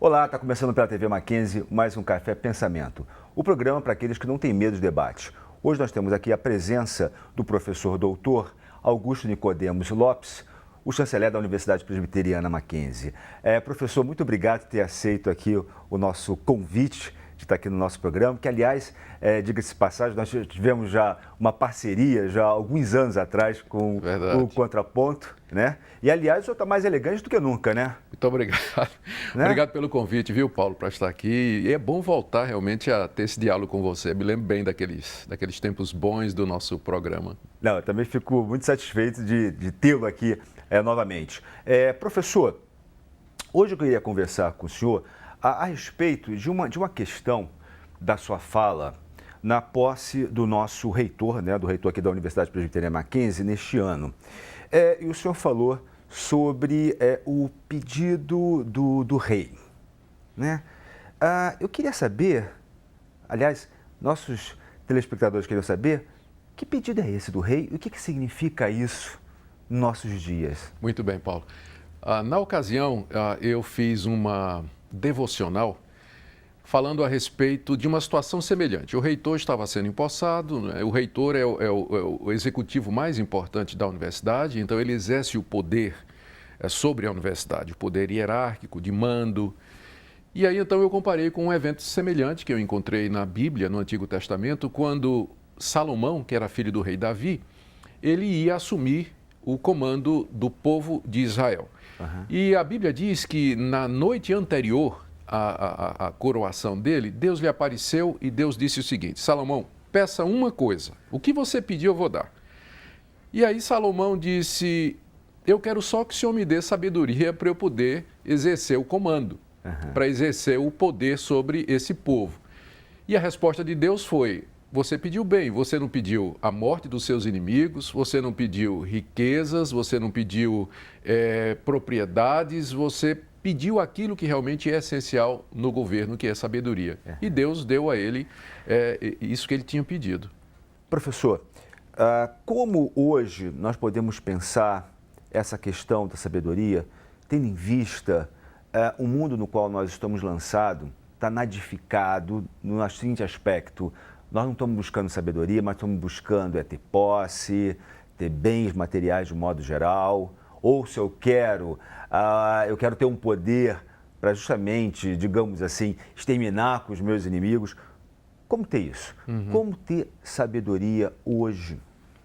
Olá, está começando pela TV Mackenzie mais um Café Pensamento, o programa para aqueles que não têm medo de debate. Hoje nós temos aqui a presença do professor doutor Augusto Nicodemos Lopes, o chanceler da Universidade Presbiteriana Mackenzie. Professor, muito obrigado por ter aceito aqui o nosso convite de estar aqui no nosso programa, que, aliás, diga-se de passagem, nós tivemos já uma parceria, já há alguns anos atrás, com o Contraponto, né? E, aliás, o senhor está mais elegante do que nunca, né? Muito obrigado. Né? Obrigado pelo convite, viu, Paulo, para estar aqui. E é bom voltar realmente a ter esse diálogo com você. Me lembro bem daqueles tempos bons do nosso programa. Não, eu também fico muito satisfeito de tê-lo aqui novamente. Professor, hoje eu queria conversar com o senhor a respeito de uma questão da sua fala na posse do nosso reitor, né, do reitor aqui da Universidade Presbiteriana Mackenzie, neste ano. E o senhor falou sobre o pedido do rei, né? Eu queria saber, aliás, nossos telespectadores queriam saber, que pedido é esse do rei e o que significa isso nos nossos dias? Muito bem, Paulo. Na ocasião, eu fiz uma devocional falando a respeito de uma situação semelhante. O reitor estava sendo empossado, né? O reitor é o executivo mais importante da universidade, então ele exerce o poder sobre a universidade, o poder hierárquico, de mando. E aí então eu comparei com um evento semelhante que eu encontrei na Bíblia, no Antigo Testamento, quando Salomão, que era filho do rei Davi, ele ia assumir o comando do povo de Israel. Uhum. E a Bíblia diz que na noite anterior à coroação dele, Deus lhe apareceu e Deus disse o seguinte: Salomão, peça uma coisa, o que você pedir eu vou dar. E aí Salomão disse: eu quero só que o Senhor me dê sabedoria para eu poder exercer o comando, para exercer o poder sobre esse povo. E a resposta de Deus foi: você pediu bem, você não pediu a morte dos seus inimigos, você não pediu riquezas, você não pediu propriedades, você pediu aquilo que realmente é essencial no governo, que é sabedoria. E Deus deu a ele isso que ele tinha pedido. Professor, como hoje nós podemos pensar essa questão da sabedoria, tendo em vista o mundo no qual nós estamos lançados, está nadificado no seguinte aspecto: nós não estamos buscando sabedoria, mas estamos buscando ter posse, ter bens materiais de modo geral, ou se eu quero ter um poder para justamente, digamos assim, exterminar com os meus inimigos. Como ter isso? Como ter sabedoria hoje?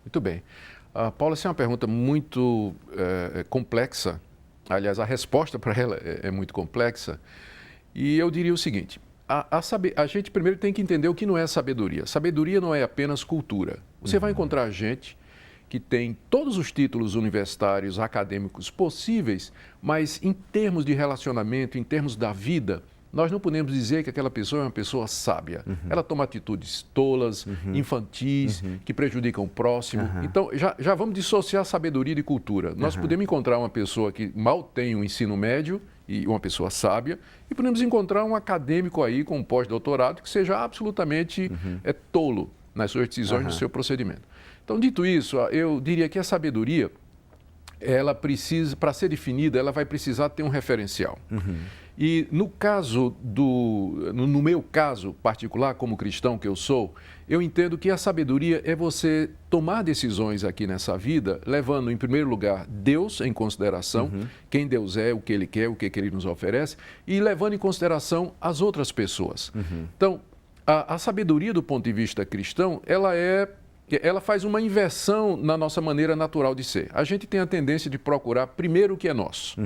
Muito bem. Paula, essa é uma pergunta muito complexa. Aliás, a resposta para ela é muito complexa. E eu diria o seguinte: a gente primeiro tem que entender o que não é sabedoria. Sabedoria não é apenas cultura. Você vai encontrar gente que tem todos os títulos universitários, acadêmicos possíveis, mas em termos de relacionamento, em termos da vida, nós não podemos dizer que aquela pessoa é uma pessoa sábia. Ela toma atitudes tolas, infantis, que prejudicam o próximo. Então, já vamos dissociar sabedoria de cultura. Nós podemos encontrar uma pessoa que mal tem um ensino médio, e uma pessoa sábia, e podemos encontrar um acadêmico aí com um pós-doutorado que seja absolutamente tolo nas suas decisões, no seu procedimento. Então, dito isso, eu diria que a sabedoria, ela precisa, para ser definida, ela vai precisar ter um referencial. E no meu caso particular, como cristão que eu sou, eu entendo que a sabedoria é você tomar decisões aqui nessa vida, levando em primeiro lugar Deus em consideração, quem Deus é, o que Ele quer, o que Ele nos oferece, e levando em consideração as outras pessoas. Então, a sabedoria do ponto de vista cristão, ela faz uma inversão na nossa maneira natural de ser. A gente tem a tendência de procurar primeiro o que é nosso.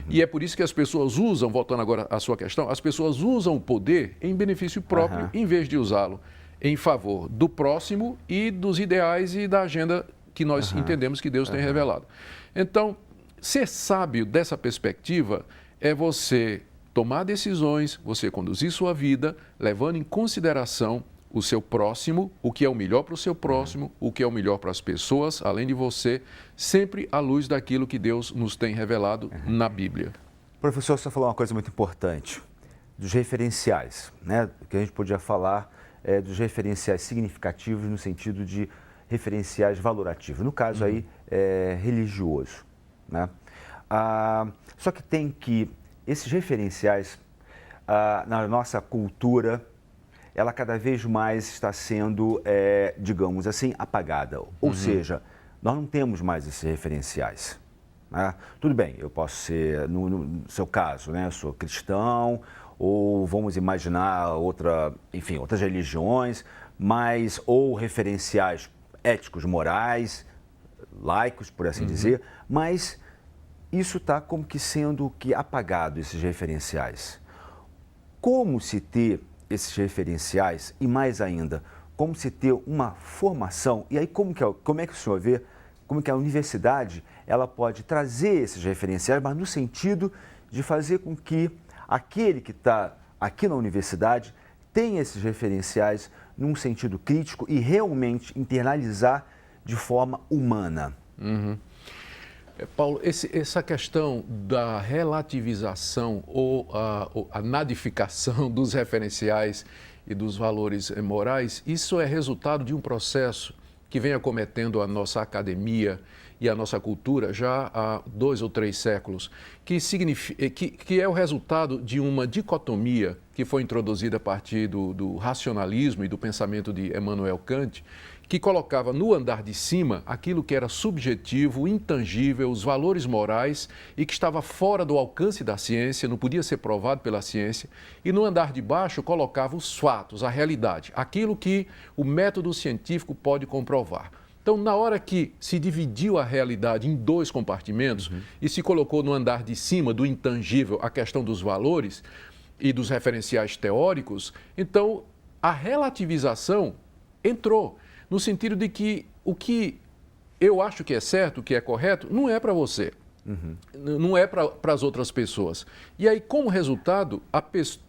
E é por isso que as pessoas usam, voltando agora à sua questão, as pessoas usam o poder em benefício próprio, em vez de usá-lo em favor do próximo e dos ideais e da agenda que nós entendemos que Deus tem revelado. Então, ser sábio dessa perspectiva é você tomar decisões, você conduzir sua vida, levando em consideração o seu próximo, o que é o melhor para o seu próximo, o que é o melhor para as pessoas, além de você, sempre à luz daquilo que Deus nos tem revelado na Bíblia. Professor, você falou uma coisa muito importante, dos referenciais, né? Que a gente podia falar dos referenciais significativos no sentido de referenciais valorativos, no caso aí religioso, né? Só que esses referenciais na nossa cultura, ela cada vez mais está sendo, digamos assim, apagada. Ou seja, nós não temos mais esses referenciais. Né? Tudo bem, eu posso ser, no seu caso, né, eu sou cristão, ou vamos imaginar outras religiões, mas ou referenciais éticos, morais, laicos, por assim dizer, mas isso está como que sendo apagado, esses referenciais. Como se ter esses referenciais e, mais ainda, como se ter uma formação, e aí como é que o senhor vê, como que a universidade ela pode trazer esses referenciais, mas no sentido de fazer com que aquele que está aqui na universidade tenha esses referenciais num sentido crítico e realmente internalizar de forma humana. Paulo, essa questão da relativização ou a nadificação dos referenciais e dos valores morais, isso é resultado de um processo que vem acometendo a nossa academia e a nossa cultura já há 2 ou 3 séculos, que é o resultado de uma dicotomia que foi introduzida a partir do racionalismo e do pensamento de Immanuel Kant, que colocava no andar de cima aquilo que era subjetivo, intangível, os valores morais e que estava fora do alcance da ciência, não podia ser provado pela ciência, e no andar de baixo colocava os fatos, a realidade, aquilo que o método científico pode comprovar. Então, na hora que se dividiu a realidade em 2 compartimentos e se colocou no andar de cima do intangível a questão dos valores e dos referenciais teóricos, então a relativização entrou. No sentido de que o que eu acho que é certo, o que é correto, não é para você, não é para as outras pessoas. E aí, como resultado,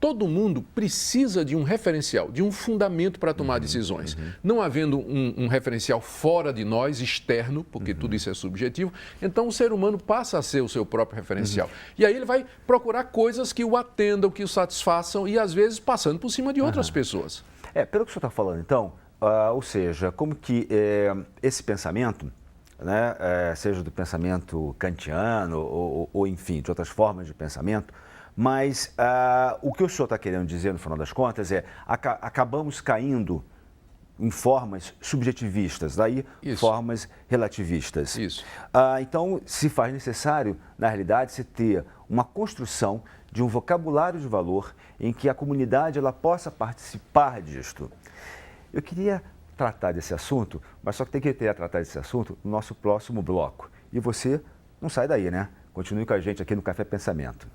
todo mundo precisa de um referencial, de um fundamento para tomar decisões. Não havendo um referencial fora de nós, externo, porque tudo isso é subjetivo, então o ser humano passa a ser o seu próprio referencial. E aí ele vai procurar coisas que o atendam, que o satisfaçam e, às vezes, passando por cima de outras pessoas. Pelo que o senhor está falando, então, ou seja, como que esse pensamento, né, seja do pensamento kantiano ou, enfim, de outras formas de pensamento, mas o que o senhor está querendo dizer, no final das contas, acabamos caindo em formas subjetivistas, daí formas relativistas. Isso. Então, se faz necessário, na realidade, se ter uma construção de um vocabulário de valor em que a comunidade ela possa participar disto. Eu queria tratar desse assunto, mas só que tem que tratar desse assunto no nosso próximo bloco. E você não sai daí, né? Continue com a gente aqui no Café Pensamento.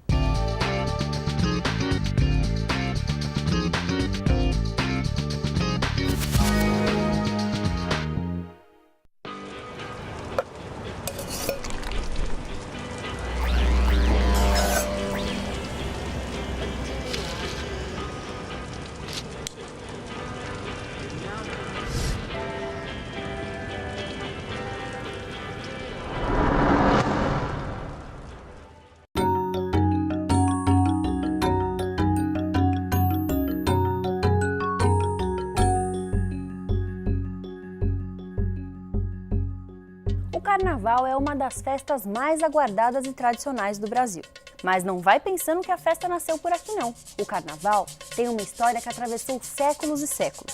O Carnaval é uma das festas mais aguardadas e tradicionais do Brasil. Mas não vai pensando que a festa nasceu por aqui não. O Carnaval tem uma história que atravessou séculos e séculos.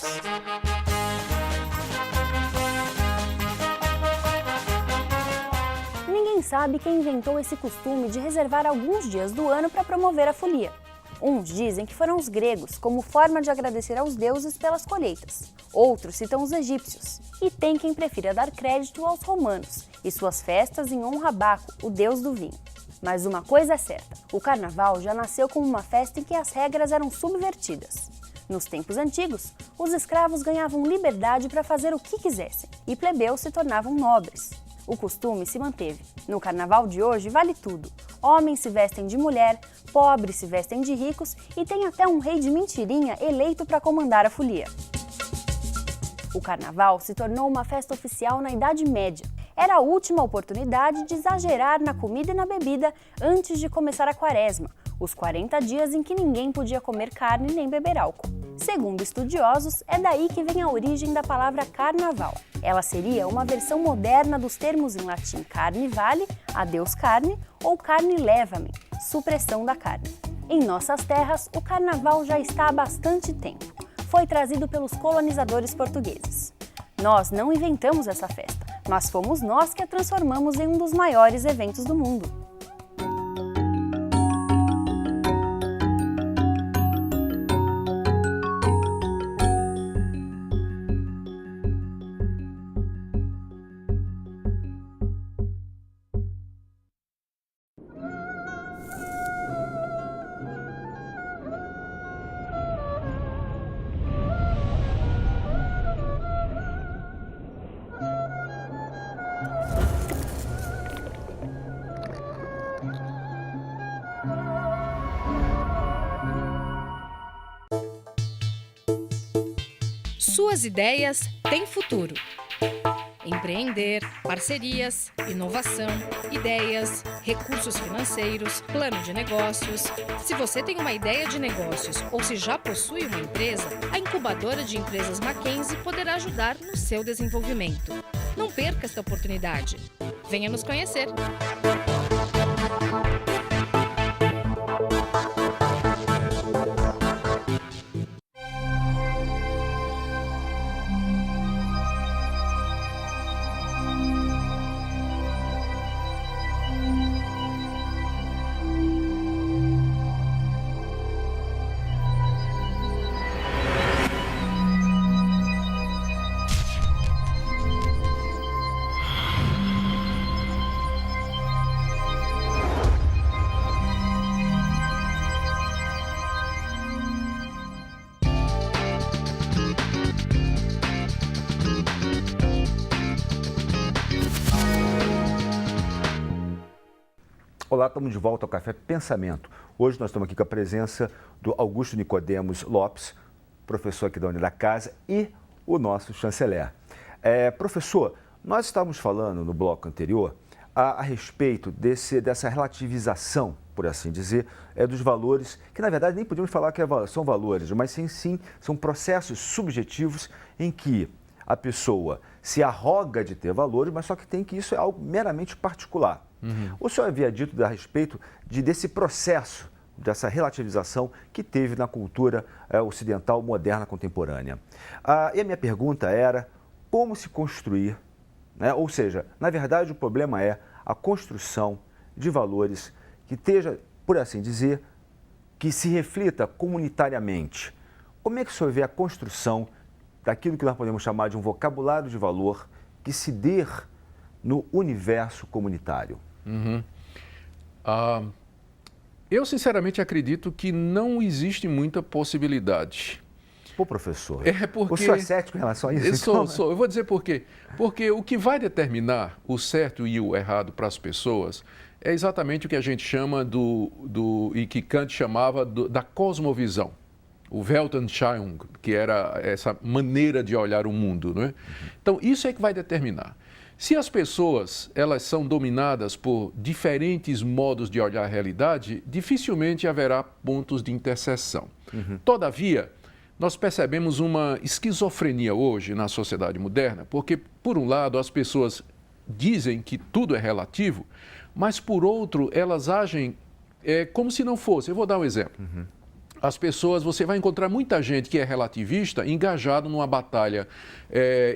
Ninguém sabe quem inventou esse costume de reservar alguns dias do ano para promover a folia. Uns dizem que foram os gregos, como forma de agradecer aos deuses pelas colheitas. Outros citam os egípcios. E tem quem prefira dar crédito aos romanos e suas festas em honra a Baco, o deus do vinho. Mas uma coisa é certa, o Carnaval já nasceu como uma festa em que as regras eram subvertidas. Nos tempos antigos, os escravos ganhavam liberdade para fazer o que quisessem e plebeus se tornavam nobres. O costume se manteve. No Carnaval de hoje vale tudo. Homens se vestem de mulher, pobres se vestem de ricos e tem até um rei de mentirinha eleito para comandar a folia. O Carnaval se tornou uma festa oficial na Idade Média. Era a última oportunidade de exagerar na comida e na bebida antes de começar a Quaresma, os 40 dias em que ninguém podia comer carne nem beber álcool. Segundo estudiosos, é daí que vem a origem da palavra carnaval. Ela seria uma versão moderna dos termos em latim carne vale, a Deus carne, ou carne leva-me, supressão da carne. Em nossas terras, o carnaval já está há bastante tempo. Foi trazido pelos colonizadores portugueses. Nós não inventamos essa festa, mas fomos nós que a transformamos em um dos maiores eventos do mundo. Suas ideias têm futuro. Empreender, parcerias, inovação, ideias, recursos financeiros, plano de negócios. Se você tem uma ideia de negócios ou se já possui uma empresa, a incubadora de empresas Mackenzie poderá ajudar no seu desenvolvimento. Não perca esta oportunidade. Venha nos conhecer. Olá, estamos de volta ao Café Pensamento. Hoje nós estamos aqui com a presença do Augusto Nicodemos Lopes, professor aqui da Unidade da Casa, e o nosso chanceler. Professor, nós estávamos falando no bloco anterior a respeito dessa relativização, por assim dizer, dos valores, que na verdade nem podíamos falar que são valores, mas sim são processos subjetivos em que a pessoa se arroga de ter valores, mas só que tem que isso é algo meramente particular. O senhor havia dito a respeito desse processo, dessa relativização que teve na cultura ocidental moderna contemporânea. E a minha pergunta era como se construir, né? Ou seja, na verdade o problema é a construção de valores que esteja, por assim dizer, que se reflita comunitariamente. Como é que o senhor vê a construção daquilo que nós podemos chamar de um vocabulário de valor que se dê no universo comunitário? Eu, sinceramente, acredito que não existe muita possibilidade. Pô, professor, porque o senhor é cético em relação a isso? Eu vou dizer por quê. Porque o que vai determinar o certo e o errado para as pessoas é exatamente o que a gente chama e que Kant chamava da cosmovisão. O Weltanschauung, que era essa maneira de olhar o mundo, não é? Então, isso é que vai determinar. Se as pessoas elas são dominadas por diferentes modos de olhar a realidade, dificilmente haverá pontos de interseção. Todavia, nós percebemos uma esquizofrenia hoje na sociedade moderna, porque, por um lado, as pessoas dizem que tudo é relativo, mas, por outro, elas agem como se não fosse. Eu vou dar um exemplo. As pessoas, você vai encontrar muita gente que é relativista engajado numa batalha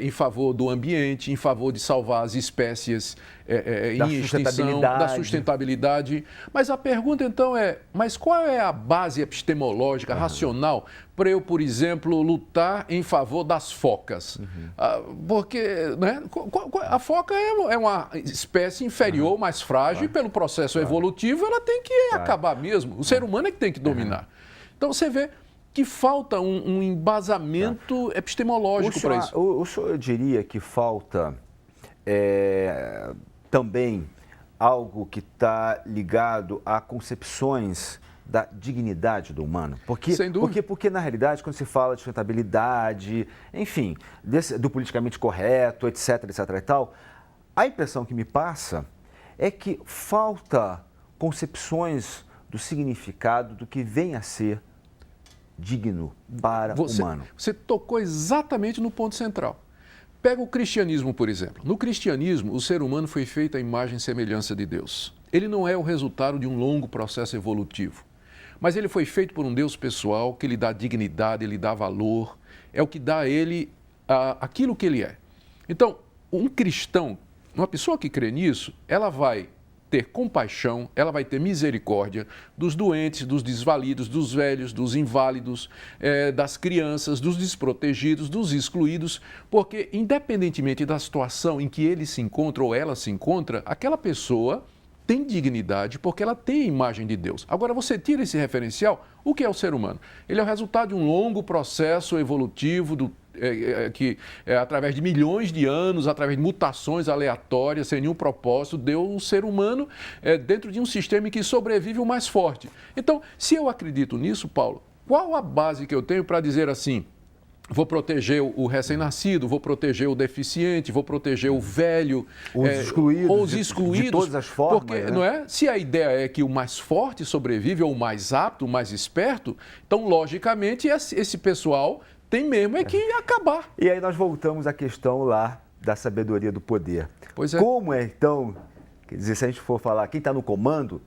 em favor do ambiente, em favor de salvar as espécies em extinção, da sustentabilidade. Mas a pergunta então mas qual é a base epistemológica, racional, para eu, por exemplo, lutar em favor das focas? Porque né, a foca é uma espécie inferior, mais frágil, e pelo processo evolutivo ela tem que acabar mesmo. O ser humano é que tem que dominar. Então, você vê que falta um embasamento epistemológico para isso. O senhor diria que falta também algo que está ligado a concepções da dignidade do humano? Sem dúvida. Porque, na realidade, quando se fala de sustentabilidade, enfim, do politicamente correto, etc e tal, a impressão que me passa é que falta concepções do significado do que vem a ser digno para o humano. Você tocou exatamente no ponto central. Pega o cristianismo, por exemplo. No cristianismo, o ser humano foi feito à imagem e semelhança de Deus. Ele não é o resultado de um longo processo evolutivo, mas ele foi feito por um Deus pessoal que lhe dá dignidade, lhe dá valor, é o que dá a ele aquilo que ele é. Então, um cristão, uma pessoa que crê nisso, ela vai ter compaixão, ela vai ter misericórdia dos doentes, dos desvalidos, dos velhos, dos inválidos, das crianças, dos desprotegidos, dos excluídos, porque independentemente da situação em que ele se encontra ou ela se encontra, aquela pessoa tem dignidade porque ela tem a imagem de Deus. Agora, você tira esse referencial, o que é o ser humano? Ele é o resultado de um longo processo evolutivo que, através de milhões de anos, através de mutações aleatórias, sem nenhum propósito, deu um ser humano dentro de um sistema em que sobrevive o mais forte. Então, se eu acredito nisso, Paulo, qual a base que eu tenho para dizer assim, vou proteger o recém-nascido, vou proteger o deficiente, vou proteger o velho, os excluídos de todas as formas. Porque, não é? Se a ideia é que o mais forte sobrevive, ou o mais apto, o mais esperto, então, logicamente, esse pessoal tem mesmo que acabar. E aí nós voltamos à questão lá da sabedoria do poder. Pois é. Como é, então, quer dizer, se a gente for falar quem está no comando,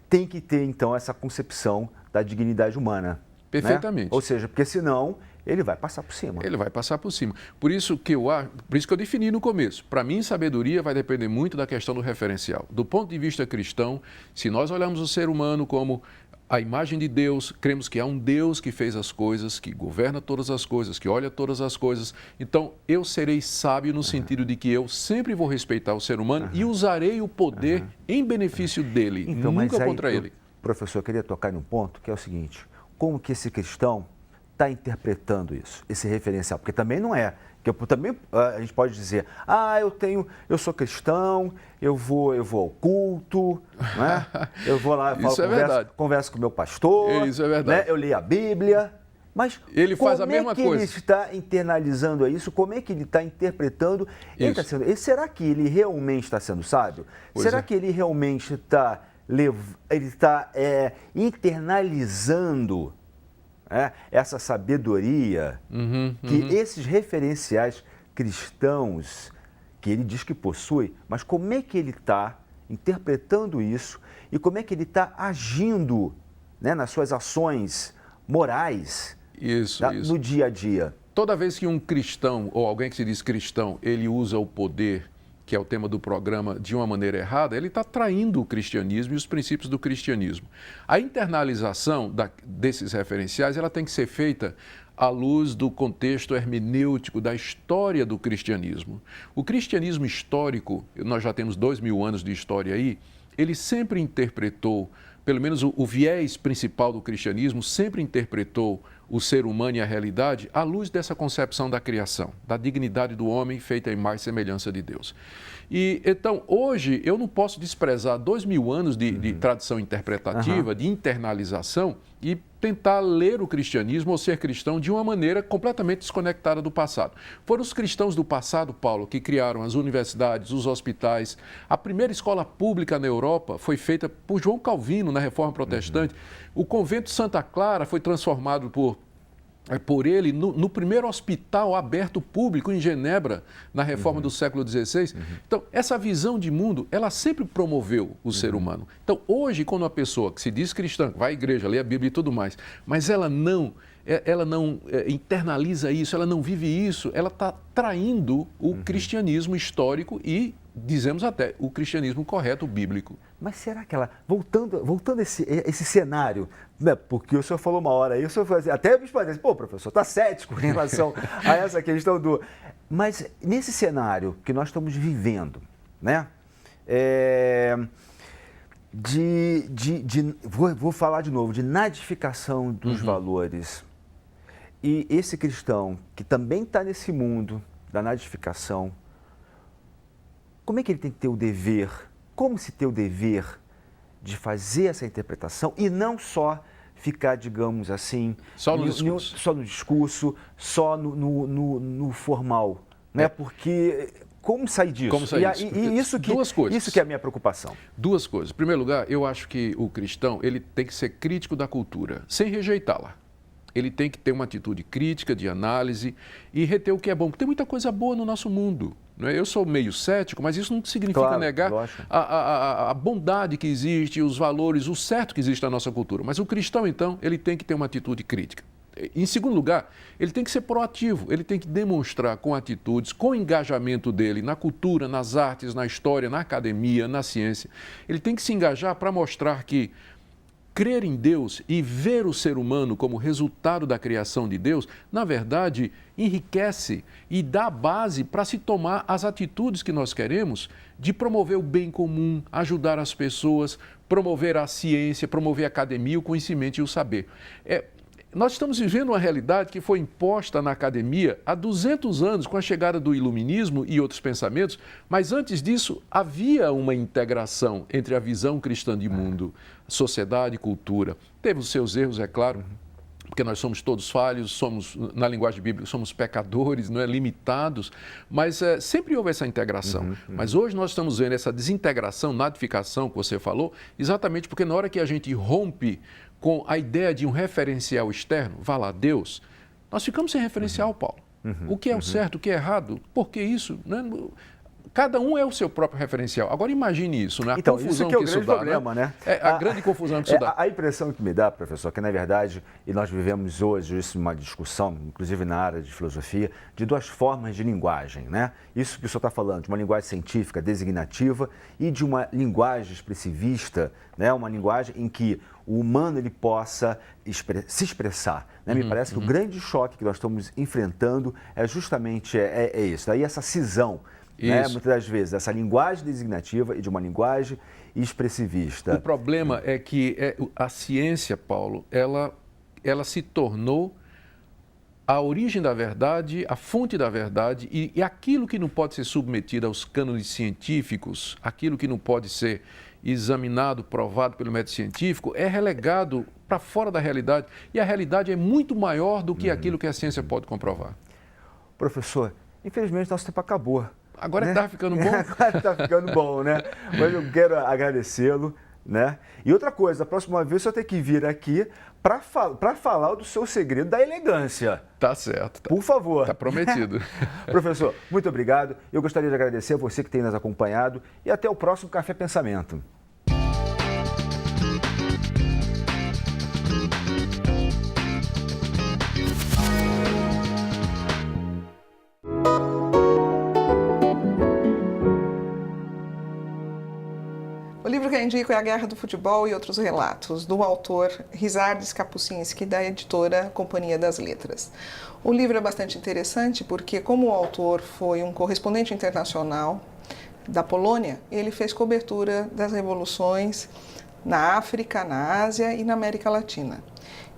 tem que ter, então, essa concepção da dignidade humana. Perfeitamente. Né? Ou seja, porque senão ele vai passar por cima. Ele vai passar por cima. Por isso que eu defini no começo. Para mim, sabedoria vai depender muito da questão do referencial. Do ponto de vista cristão, se nós olharmos o ser humano como a imagem de Deus, cremos que há um Deus que fez as coisas, que governa todas as coisas, que olha todas as coisas. Então, eu serei sábio no sentido de que eu sempre vou respeitar o ser humano e usarei o poder em benefício dele, então, nunca contra ele. Professor, eu queria tocar em um ponto que é o seguinte, como que esse cristão está interpretando isso, esse referencial? Porque também não é, que também a gente pode dizer, eu sou cristão, eu vou ao culto, né? Eu vou lá, converso com o meu pastor, isso é verdade. Né? Eu leio a Bíblia, mas ele faz a mesma coisa. Ele está internalizando isso? Como é que ele está interpretando? Será que ele realmente está sendo sábio? Será que ele realmente está internalizando essa sabedoria que esses referenciais cristãos que ele diz que possui, mas como é que ele está interpretando isso e como é que ele está agindo, né, nas suas ações morais no dia a dia? Toda vez que um cristão ou alguém que se diz cristão, ele usa o poder, que é o tema do programa, de uma maneira errada, ele está traindo o cristianismo e os princípios do cristianismo. A internalização desses referenciais ela tem que ser feita à luz do contexto hermenêutico da história do cristianismo. O cristianismo histórico, nós já temos 2000 anos de história aí, ele sempre interpretou, pelo menos o viés principal do cristianismo, sempre interpretou o ser humano e a realidade à luz dessa concepção da criação, da dignidade do homem feita à imagem e semelhança de Deus. E então, hoje, eu não posso desprezar 2000 anos de tradição interpretativa, de internalização e tentar ler o cristianismo ou ser cristão de uma maneira completamente desconectada do passado. Foram os cristãos do passado, Paulo, que criaram as universidades, os hospitais. A primeira escola pública na Europa foi feita por João Calvino, na Reforma Protestante. O convento Santa Clara foi transformado por ele no primeiro hospital aberto público em Genebra, na reforma do século XVI. Então, essa visão de mundo, ela sempre promoveu o ser humano. Então, hoje, quando uma pessoa que se diz cristã, vai à igreja, lê a Bíblia e tudo mais, mas ela não internaliza isso, ela não vive isso, ela está traindo o cristianismo histórico e, dizemos até, o cristianismo correto, bíblico. Mas será que ela, voltando a esse cenário, né, porque o senhor falou uma hora aí, o senhor falou assim, até me parece, pô, professor, está cético em relação a essa questão do... Mas nesse cenário que nós estamos vivendo, né, vou falar de novo, de nadificação dos valores, e esse cristão que também está nesse mundo da nadificação, como é que ele tem que ter o dever, como se ter o dever de fazer essa interpretação e não só ficar, digamos assim, só no discurso, só no formal, né? Porque como sair disso? Como sair disso? Duas coisas. Isso que é a minha preocupação. Duas coisas. Em primeiro lugar, eu acho que o cristão ele tem que ser crítico da cultura, sem rejeitá-la. Ele tem que ter uma atitude crítica, de análise e reter o que é bom. Porque tem muita coisa boa no nosso mundo. Não é? Eu sou meio cético, mas isso não significa negar a bondade que existe, os valores, o certo que existe na nossa cultura. Mas o cristão, então, ele tem que ter uma atitude crítica. Em segundo lugar, ele tem que ser proativo, ele tem que demonstrar com atitudes, com o engajamento dele na cultura, nas artes, na história, na academia, na ciência. Ele tem que se engajar para mostrar que crer em Deus e ver o ser humano como resultado da criação de Deus, na verdade, enriquece e dá base para se tomar as atitudes que nós queremos de promover o bem comum, ajudar as pessoas, promover a ciência, promover a academia, o conhecimento e o saber. Nós estamos vivendo uma realidade que foi imposta na academia há 200 anos com a chegada do iluminismo e outros pensamentos, mas antes disso havia uma integração entre a visão cristã de mundo, sociedade e cultura. Teve os seus erros, é claro, porque nós somos todos falhos, somos, na linguagem bíblica, somos pecadores, não é, limitados, mas sempre houve essa integração. Mas hoje nós estamos vendo essa desintegração, nadificação que você falou, exatamente porque na hora que a gente rompe com a ideia de um referencial externo, vá lá, Deus, nós ficamos sem referencial, Paulo. O que é o certo, o que é errado, por que isso? Né? Cada um é o seu próprio referencial. Agora imagine isso, né? A então, confusão isso que é o que grande isso dá, problema, né? A grande confusão que isso dá. A impressão que me dá, professor, que na verdade, e nós vivemos hoje uma discussão, inclusive na área de filosofia, de duas formas de linguagem, né? Isso que o senhor está falando, de uma linguagem científica, designativa, e de uma linguagem expressivista, né? Uma linguagem em que o humano ele possa se expressar. Né? Me parece que o grande choque que nós estamos enfrentando é justamente isso, aí essa cisão. Né? Muitas das vezes, essa linguagem designativa e de uma linguagem expressivista. O problema é que a ciência, Paulo, ela se tornou a origem da verdade, a fonte da verdade e aquilo que não pode ser submetido aos cânones científicos, aquilo que não pode ser examinado, provado pelo método científico, é relegado para fora da realidade. E a realidade é muito maior do que aquilo que a ciência pode comprovar. Professor, infelizmente nosso tempo acabou. Agora né? Está ficando bom? Agora está ficando bom, né? Mas eu quero agradecê-lo, né? E outra coisa, a próxima vez o senhor tem que vir aqui para falar do seu segredo da elegância. Tá certo. Por favor. Tá prometido. Professor, muito obrigado. Eu gostaria de agradecer a você que tem nos acompanhado e até o próximo Café Pensamento. O livro que eu indico é A Guerra do Futebol e Outros Relatos, do autor Ryszard Kapuscinski, da editora Companhia das Letras. O livro é bastante interessante porque, como o autor foi um correspondente internacional da Polônia, ele fez cobertura das revoluções na África, na Ásia e na América Latina.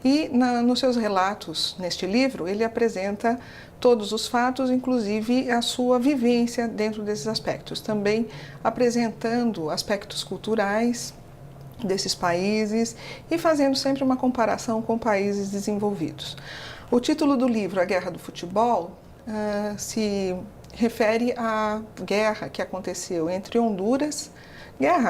E nos seus relatos, neste livro, ele apresenta todos os fatos, inclusive a sua vivência dentro desses aspectos. Também apresentando aspectos culturais desses países e fazendo sempre uma comparação com países desenvolvidos. O título do livro, A Guerra do Futebol, se refere à guerra que aconteceu entre Honduras,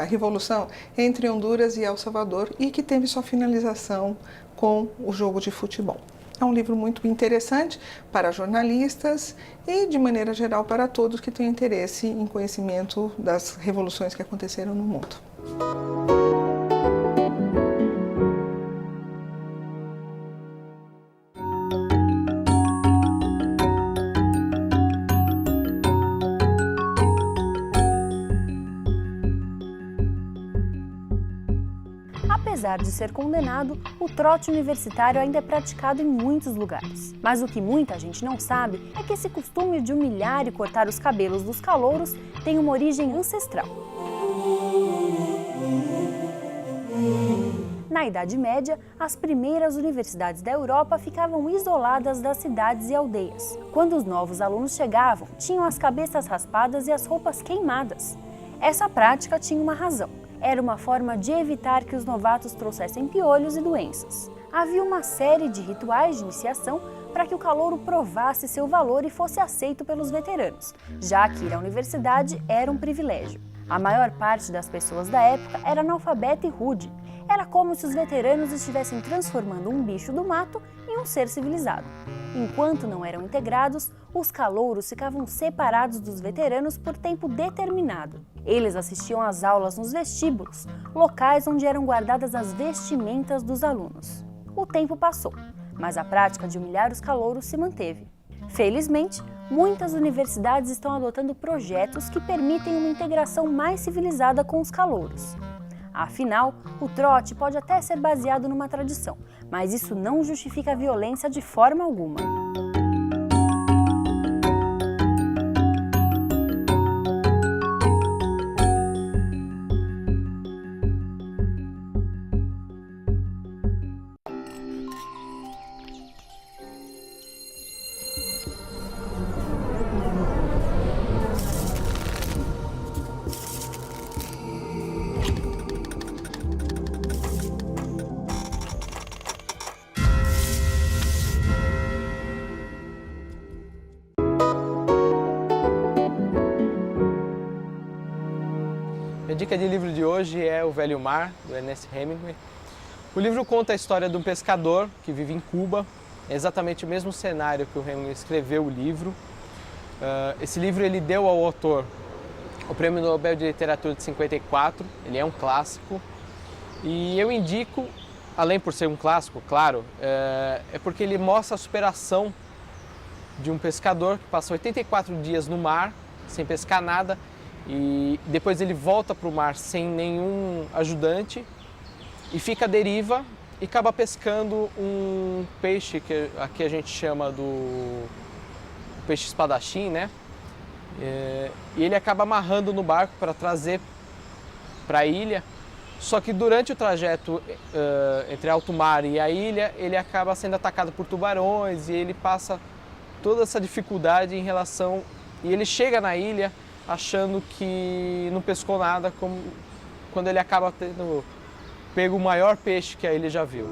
revolução entre Honduras e El Salvador e que teve sua finalização com o jogo de futebol. É um livro muito interessante para jornalistas e, de maneira geral, para todos que têm interesse em conhecimento das revoluções que aconteceram no mundo. Apesar de ser condenado, o trote universitário ainda é praticado em muitos lugares. Mas o que muita gente não sabe é que esse costume de humilhar e cortar os cabelos dos calouros tem uma origem ancestral. Na Idade Média, as primeiras universidades da Europa ficavam isoladas das cidades e aldeias. Quando os novos alunos chegavam, tinham as cabeças raspadas e as roupas queimadas. Essa prática tinha uma razão. Era uma forma de evitar que os novatos trouxessem piolhos e doenças. Havia uma série de rituais de iniciação para que o calouro provasse seu valor e fosse aceito pelos veteranos, já que ir à universidade era um privilégio. A maior parte das pessoas da época era analfabeta e rude. Era como se os veteranos estivessem transformando um bicho do mato em um ser civilizado. Enquanto não eram integrados, os calouros ficavam separados dos veteranos por tempo determinado. Eles assistiam às aulas nos vestíbulos, locais onde eram guardadas as vestimentas dos alunos. O tempo passou, mas a prática de humilhar os calouros se manteve. Felizmente, muitas universidades estão adotando projetos que permitem uma integração mais civilizada com os calouros. Afinal, o trote pode até ser baseado numa tradição, mas isso não justifica a violência de forma alguma. A dica de livro de hoje é O Velho Mar, do Ernest Hemingway. O livro conta a história de um pescador que vive em Cuba. É exatamente o mesmo cenário que o Hemingway escreveu o livro. Esse livro ele deu ao autor o Prêmio Nobel de Literatura de 54. Ele é um clássico. E eu indico, além por ser um clássico, claro, é porque ele mostra a superação de um pescador que passa 84 dias no mar, sem pescar nada, e depois ele volta para o mar sem nenhum ajudante e fica à deriva e acaba pescando um peixe que aqui a gente chama do peixe espadachim, né? E ele acaba amarrando no barco para trazer para a ilha, só que durante o trajeto entre alto mar e a ilha, ele acaba sendo atacado por tubarões e ele passa toda essa dificuldade em relação... E ele chega na ilha achando que não pescou nada, quando ele acaba tendo pego o maior peixe que a ilha já viu.